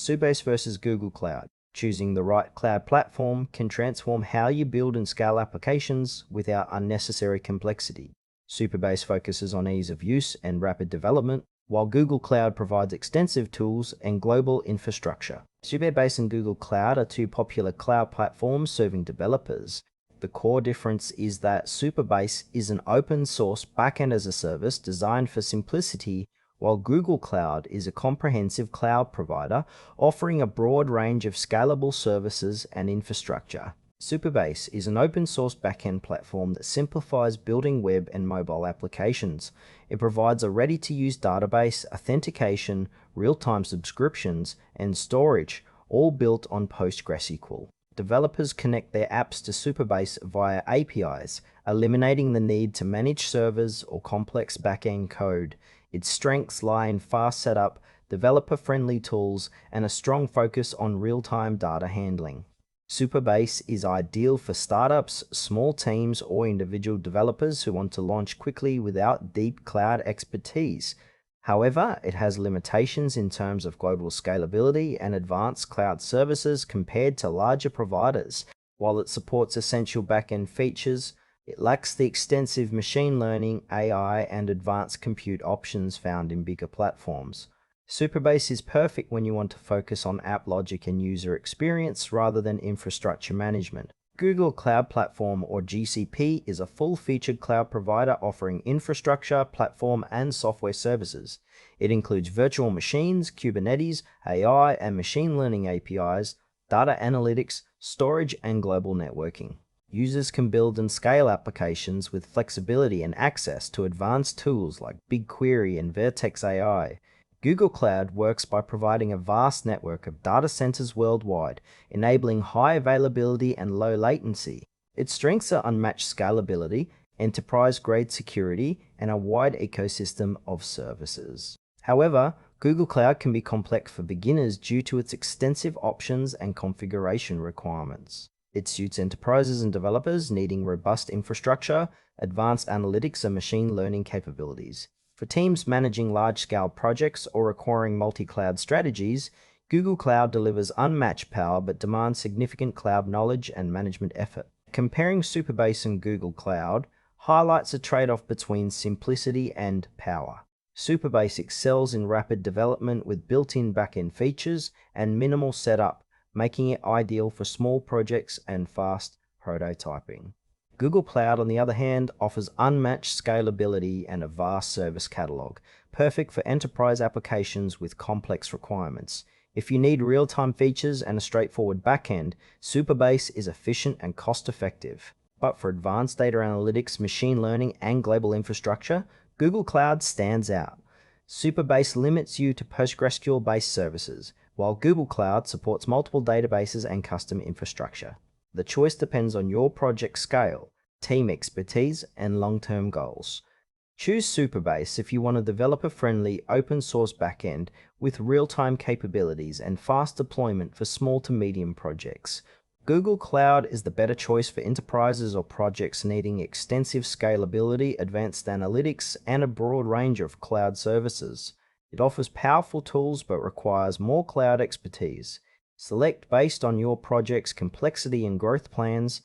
Supabase versus Google Cloud. Choosing the right cloud platform can transform how you build and scale applications without unnecessary complexity. Supabase focuses on ease of use and rapid development, while Google Cloud provides extensive tools and global infrastructure. Supabase and Google Cloud are two popular cloud platforms serving developers. The core difference is that Supabase is an open-source backend as a service designed for simplicity, while Google Cloud is a comprehensive cloud provider offering a broad range of scalable services and infrastructure. Supabase is an open-source backend platform that simplifies building web and mobile applications. It provides a ready-to-use database, authentication, real-time subscriptions, and storage, all built on PostgreSQL. Developers connect their apps to Supabase via APIs, eliminating the need to manage servers or complex backend code. Its strengths lie in fast setup, developer-friendly tools, and a strong focus on real-time data handling. Supabase is ideal for startups, small teams, or individual developers who want to launch quickly without deep cloud expertise. However, it has limitations in terms of global scalability and advanced cloud services compared to larger providers. While it supports essential backend features, it lacks the extensive machine learning, AI, and advanced compute options found in bigger platforms. Supabase is perfect when you want to focus on app logic and user experience rather than infrastructure management. Google Cloud Platform, or GCP, is a full-featured cloud provider offering infrastructure, platform, and software services. It includes virtual machines, Kubernetes, AI, and machine learning APIs, data analytics, storage, and global networking. Users can build and scale applications with flexibility and access to advanced tools like BigQuery and Vertex AI. Google Cloud works by providing a vast network of data centers worldwide, enabling high availability and low latency. Its strengths are unmatched scalability, enterprise-grade security, and a wide ecosystem of services. However, Google Cloud can be complex for beginners due to its extensive options and configuration requirements. It suits enterprises and developers needing robust infrastructure, advanced analytics, and machine learning capabilities. For teams managing large-scale projects or requiring multi-cloud strategies, Google Cloud delivers unmatched power but demands significant cloud knowledge and management effort. Comparing Supabase and Google Cloud highlights a trade-off between simplicity and power. Supabase excels in rapid development with built-in backend features and minimal setup, making it ideal for small projects and fast prototyping. Google Cloud, on the other hand, offers unmatched scalability and a vast service catalog, perfect for enterprise applications with complex requirements. If you need real-time features and a straightforward backend, Supabase is efficient and cost-effective. But for advanced data analytics, machine learning, and global infrastructure, Google Cloud stands out. Supabase limits you to PostgreSQL-based services, while Google Cloud supports multiple databases and custom infrastructure. The choice depends on your project scale, team expertise, and long-term goals. Choose Supabase if you want a developer-friendly, open-source backend with real-time capabilities and fast deployment for small to medium projects. Google Cloud is the better choice for enterprises or projects needing extensive scalability, advanced analytics, and a broad range of cloud services. It offers powerful tools but requires more cloud expertise. Select based on your project's complexity and growth plans.